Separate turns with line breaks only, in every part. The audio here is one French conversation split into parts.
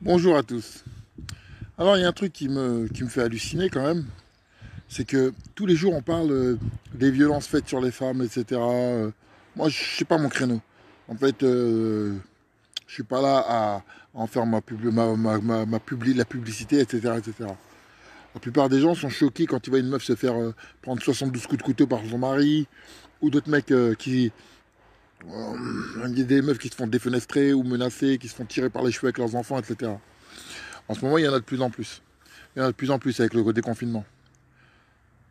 Bonjour à tous. Alors, il y a un truc qui me fait halluciner quand même, c'est que tous les jours on parle des violences faites sur les femmes, etc. Moi, je sais pas mon créneau. En fait, je suis pas là à en faire la publicité, etc., etc. La plupart des gens sont choqués quand ils voient une meuf se faire prendre 72 coups de couteau par son mari, ou d'autres mecs il y a des meufs qui se font défenestrer ou menacer, qui se font tirer par les cheveux avec leurs enfants, etc. En ce moment, il y en a de plus en plus. Il y en a de plus en plus avec le déconfinement.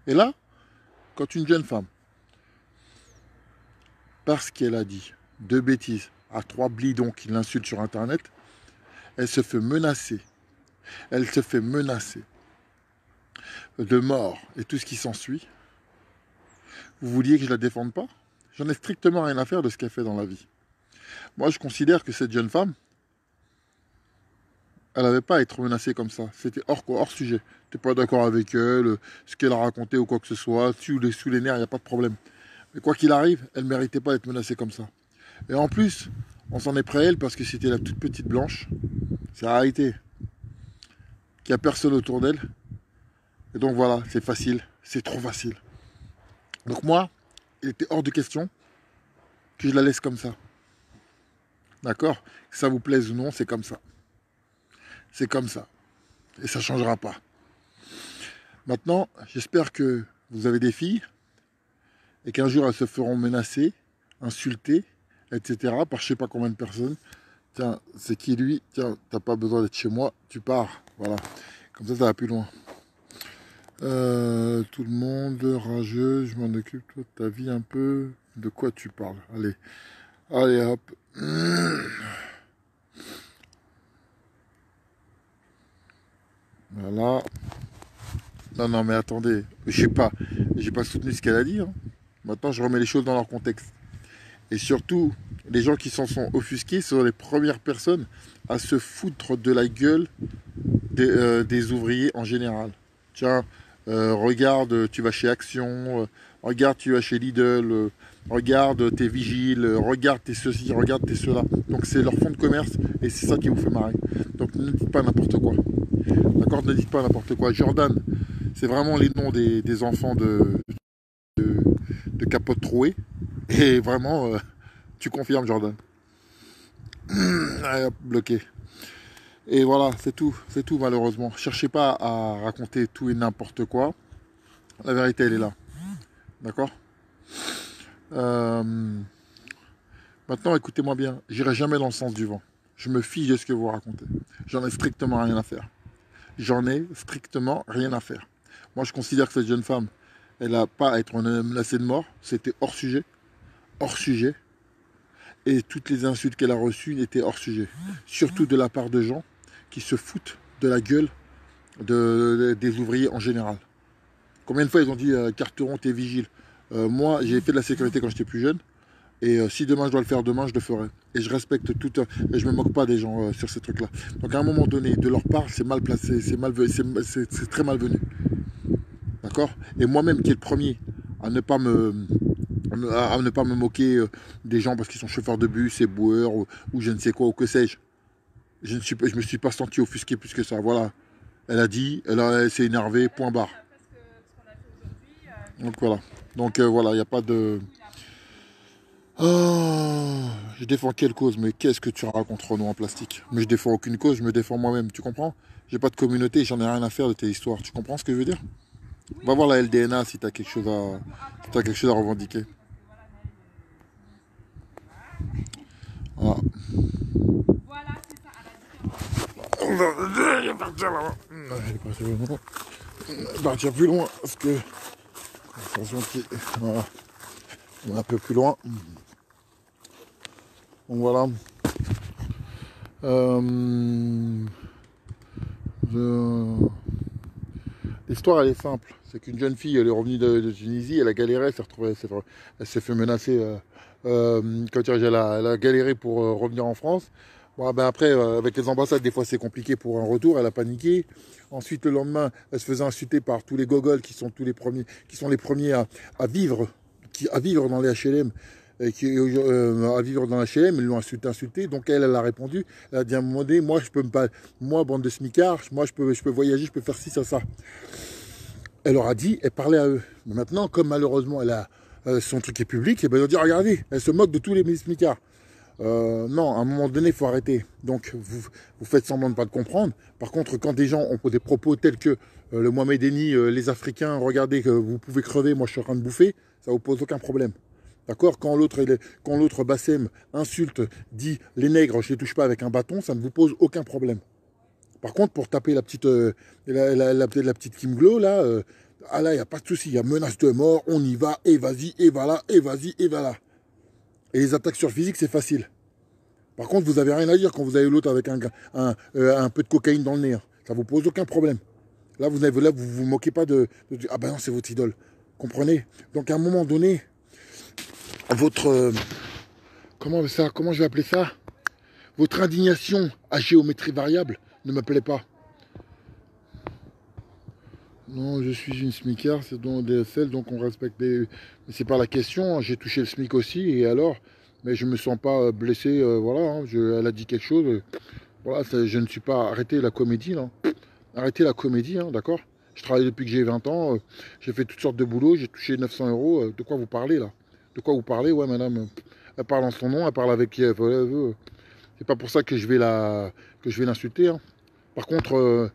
Et là, quand une jeune femme, parce qu'elle a dit deux bêtises à trois blidons qui l'insultent sur Internet, elle se fait menacer. Elle se fait menacer de mort et tout ce qui s'ensuit. Vous vouliez que je la défende pas? J'en ai strictement rien à faire de ce qu'elle fait dans la vie. Moi, je considère que cette jeune femme, elle n'avait pas à être menacée comme ça. C'était hors sujet. Tu n'es pas d'accord avec elle, ce qu'elle a raconté ou quoi que ce soit, sous les nerfs, il n'y a pas de problème. Mais quoi qu'il arrive, elle ne méritait pas d'être menacée comme ça. Et en plus, on s'en est pris à elle parce que c'était la toute petite blanche. C'est arrêté. Qu'il n'y a personne autour d'elle. Et donc voilà, c'est facile. C'est trop facile. Donc moi, il était hors de question que je la laisse comme ça. D'accord? Que ça vous plaise ou non, c'est comme ça. C'est comme ça. Et ça ne changera pas. Maintenant, j'espère que vous avez des filles et qu'un jour elles se feront menacer, insulter, etc. par je sais pas combien de personnes. Tiens, c'est qui lui? Tiens, t'as pas besoin d'être chez moi, tu pars. Voilà. Comme ça va plus loin. Tout le monde, rageux, je m'en occupe, toi, de ta vie un peu. De quoi tu parles? Allez. Allez, hop. Voilà. Non, non, mais attendez. J'ai pas soutenu ce qu'elle a dit, hein. Maintenant, je remets les choses dans leur contexte. Et surtout, les gens qui s'en sont offusqués sont les premières personnes à se foutre de la gueule des ouvriers en général. Tiens, regarde, tu vas chez Action, regarde, tu vas chez Lidl, regarde, t'es vigile, regarde, t'es ceci, regarde, t'es cela. Donc c'est leur fonds de commerce et c'est ça qui vous fait marrer. Donc ne dites pas n'importe quoi. D'accord? Ne dites pas n'importe quoi. Jordan, c'est vraiment les noms des enfants de capote trouée. Et vraiment, tu confirmes, Jordan. Allez, hop, bloqué. Et voilà, c'est tout malheureusement. Cherchez pas à raconter tout et n'importe quoi. La vérité, elle est là. D'accord? euh, Maintenant, écoutez-moi bien. J'irai jamais dans le sens du vent. Je me fiche de ce que vous racontez. J'en ai strictement rien à faire. J'en ai strictement rien à faire. Moi, je considère que cette jeune femme, elle n'a pas à être menacée de mort. C'était hors sujet. Hors sujet. Et toutes les insultes qu'elle a reçues étaient hors sujet. Surtout de la part de gens qui se foutent de la gueule des ouvriers en général. Combien de fois ils ont dit Carteron, t'es vigile? Moi, j'ai fait de la sécurité quand j'étais plus jeune. Et si demain je dois le faire, demain je le ferai. Et je respecte tout. Et je me moque pas des gens sur ces trucs-là. Donc à un moment donné, de leur part, c'est mal placé, c'est très malvenu. D'accord? Et moi-même qui est le premier à ne pas à ne pas me moquer des gens parce qu'ils sont chauffeurs de bus, éboueurs ou je ne sais quoi, ou que sais-je. Je me suis pas senti offusqué plus que ça. Voilà. Elle a dit, elle s'est énervée, point barre. Donc voilà. Donc voilà, il n'y a pas de... Oh, je défends quelle cause? Mais qu'est-ce que tu racontes, Renaud, en plastique? Mais je défends aucune cause, je me défends moi-même, tu comprends? J'ai pas de communauté, j'en ai rien à faire de tes histoires. Tu comprends ce que je veux dire? Va voir la LDNA si t'as quelque chose à revendiquer. Voilà. On va partir là-bas. Je vais partir plus loin parce que voilà, on est un peu plus loin. Donc voilà. Je- L'histoire elle est simple. C'est qu'une jeune fille elle est revenue de Tunisie, elle a galéré, elle s'est fait menacer. Elle a galéré pour revenir en France. Bon, ben après, avec les ambassades, des fois c'est compliqué pour un retour, elle a paniqué. Ensuite, le lendemain, elle se faisait insulter par tous les gogols qui sont les premiers à vivre dans les HLM. à vivre dans la HLM, ils l'ont insulté, donc elle a répondu, elle a dit à un moment donné, moi je peux me pas, moi bande de smicards, moi je peux voyager, je peux faire ci, ça. Elle leur a dit, elle parlait à eux. Mais maintenant, comme malheureusement son truc est public, et ben ils ont dit, regardez, elle se moque de tous les smicards. Non, à un moment donné, il faut arrêter. Donc, vous faites semblant de ne pas comprendre. Par contre, quand des gens ont des propos tels que le Mohamed Eni, les Africains, regardez que vous pouvez crever, moi je suis en train de bouffer, ça ne vous pose aucun problème. D'accord? Quand l'autre Bassem insulte, dit les nègres, je ne les touche pas avec un bâton, ça ne vous pose aucun problème. Par contre, pour taper la petite Kim Glow, là, là, il n'y a pas de souci, il y a menace de mort, on y va, et vas-y, et voilà, et vas-y, et voilà. Et les attaques sur physique, c'est facile. Par contre, vous n'avez rien à dire quand vous avez l'autre avec un peu de cocaïne dans le nez. Hein. Ça ne vous pose aucun problème. Là, vous vous moquez pas ah ben non, c'est votre idole. Comprenez? Donc, à un moment donné, votre... comment je vais appeler ça? Votre indignation à géométrie variable ne me plaît pas. Non, je suis une smicard, c'est dans DSL, donc on respecte les... Mais c'est pas la question, hein. J'ai touché le SMIC aussi, et alors? Mais je me sens pas blessé, voilà, hein. Elle a dit quelque chose, voilà, je ne suis pas... Arrêtez la comédie, là. Arrêtez la comédie, hein, d'accord? Je travaille depuis que j'ai 20 ans, j'ai fait toutes sortes de boulots, j'ai touché 900 €, de quoi vous parlez, là? De quoi vous parlez? Ouais, madame, elle parle en son nom, elle parle avec qui elle veut. C'est pas pour ça que je vais l'insulter, hein. Par contre...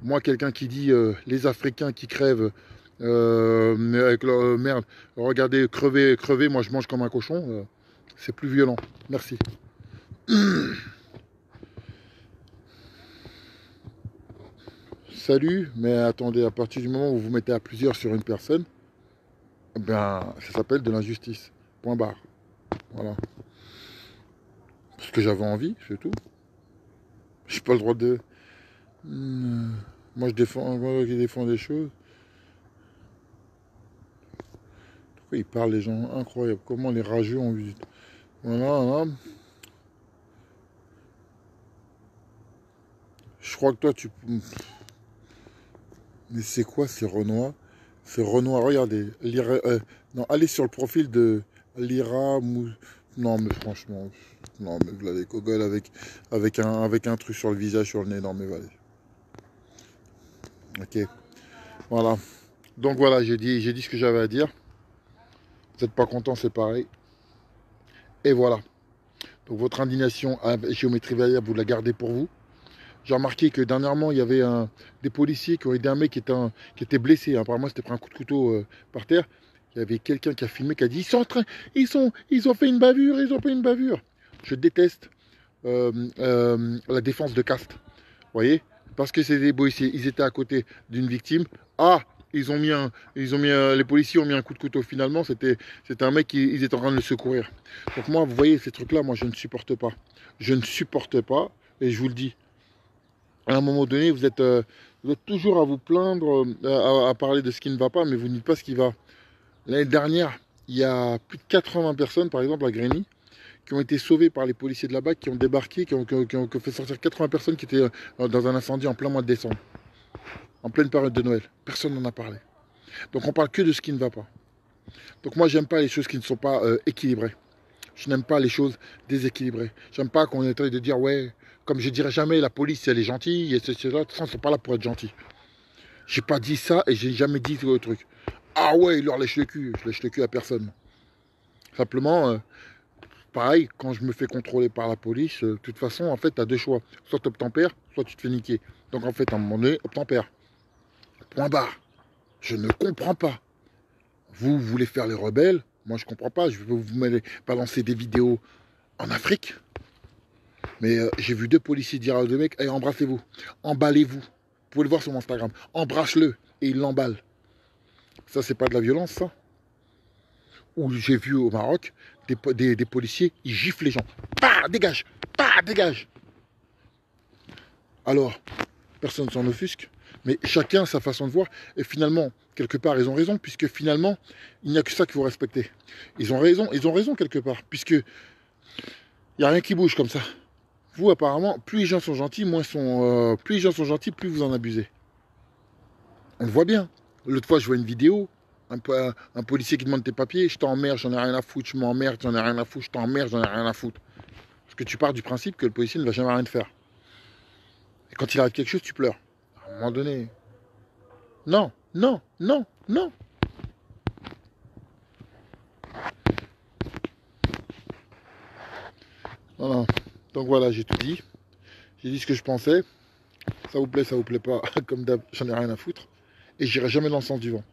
moi, quelqu'un qui dit les Africains qui crèvent avec leur merde, regardez, crever, moi je mange comme un cochon, c'est plus violent. Merci. Salut, mais attendez, à partir du moment où vous vous mettez à plusieurs sur une personne, ben ça s'appelle de l'injustice. Point barre. Voilà. Parce que j'avais envie, c'est tout. J'ai pas le droit de. Moi, je défends des choses. Pourquoi ils parlent, les gens? Incroyable. Comment les rageux ont vu. Voilà. Je crois que toi, tu... Mais c'est quoi ces Renois? Ces Renois, regardez. Non, allez sur le profil de Lyra Mou... Non, mais franchement... Non, mais vous l'avez Gogol avec un truc sur le visage, sur le nez. Non, mais voilà. Ok. Voilà. Donc voilà, j'ai dit ce que j'avais à dire. Vous n'êtes pas content, c'est pareil. Et voilà. Donc votre indignation à géométrie variable, vous la gardez pour vous. J'ai remarqué que dernièrement, il y avait des policiers qui ont aidé un mec qui était blessé. Apparemment, c'était pris un coup de couteau par terre. Il y avait quelqu'un qui a filmé, qui a dit ils ont fait une bavure, ils ont fait une bavure. Je déteste la défense de caste. Vous voyez? Parce que c'est des policiers, ils étaient à côté d'une victime. Ah, les policiers ont mis un coup de couteau. Finalement, c'était un mec ils étaient en train de le secourir. Donc moi, vous voyez, ces trucs-là, moi, je ne supporte pas. Je ne supporte pas, et je vous le dis. À un moment donné, vous êtes toujours à vous plaindre, à parler de ce qui ne va pas, mais vous ne dites pas ce qui va. L'année dernière, il y a plus de 80 personnes, par exemple, à Grigny, qui ont été sauvées par les policiers de là-bas, qui ont débarqué, qui ont fait sortir 80 personnes qui étaient dans un incendie en plein mois de décembre, en pleine période de Noël. Personne n'en a parlé. Donc on parle que de ce qui ne va pas. Donc moi, j'aime pas les choses qui ne sont pas équilibrées. Je n'aime pas les choses déséquilibrées. J'aime pas qu'on ait en train de dire, ouais, comme je dirais jamais, la police, elle est gentille, et ceci, là, de toute façon, ils sont pas là pour être gentils. J'ai pas dit ça, et j'ai jamais dit le truc. Ah ouais, il leur lèche le cul. Je lèche le cul à personne. Simplement, pareil, quand je me fais contrôler par la police, de toute façon, en fait, tu as deux choix. Soit tu obtempères, soit tu te fais niquer. Donc, en fait, à un moment donné, obtempère. Point barre. Je ne comprends pas. Vous voulez faire les rebelles. Moi, je comprends pas. Je vais vous balancer des vidéos en Afrique. Mais j'ai vu deux policiers dire à deux mecs, hey, embrassez-vous, emballez-vous. Vous pouvez le voir sur mon Instagram. Embrasse-le. Et ils l'emballent. Ça, c'est pas de la violence, ça? Ou j'ai vu au Maroc des policiers, ils giflent les gens. Bah, dégage. Bah, dégage. Alors, personne s'en offusque. Mais chacun a sa façon de voir. Et finalement, quelque part, ils ont raison. Puisque finalement, il n'y a que ça qu'il faut respecter. Ils ont raison quelque part. Puisque il n'y a rien qui bouge comme ça. Vous, apparemment, plus les gens sont gentils, plus vous en abusez. On le voit bien. L'autre fois, je vois une vidéo, Un policier qui demande tes papiers, je t'emmerde, j'en ai rien à foutre, je m'emmerde, j'en ai rien à foutre, je t'emmerde, j'en ai rien à foutre. Parce que tu pars du principe que le policier ne va jamais rien te faire. Et quand il arrive quelque chose, tu pleures. À un moment donné, non, non, non, non. Voilà. Donc voilà, j'ai tout dit. J'ai dit ce que je pensais. Ça vous plaît pas. Comme d'hab, j'en ai rien à foutre. Et j'irai jamais dans le sens du vent.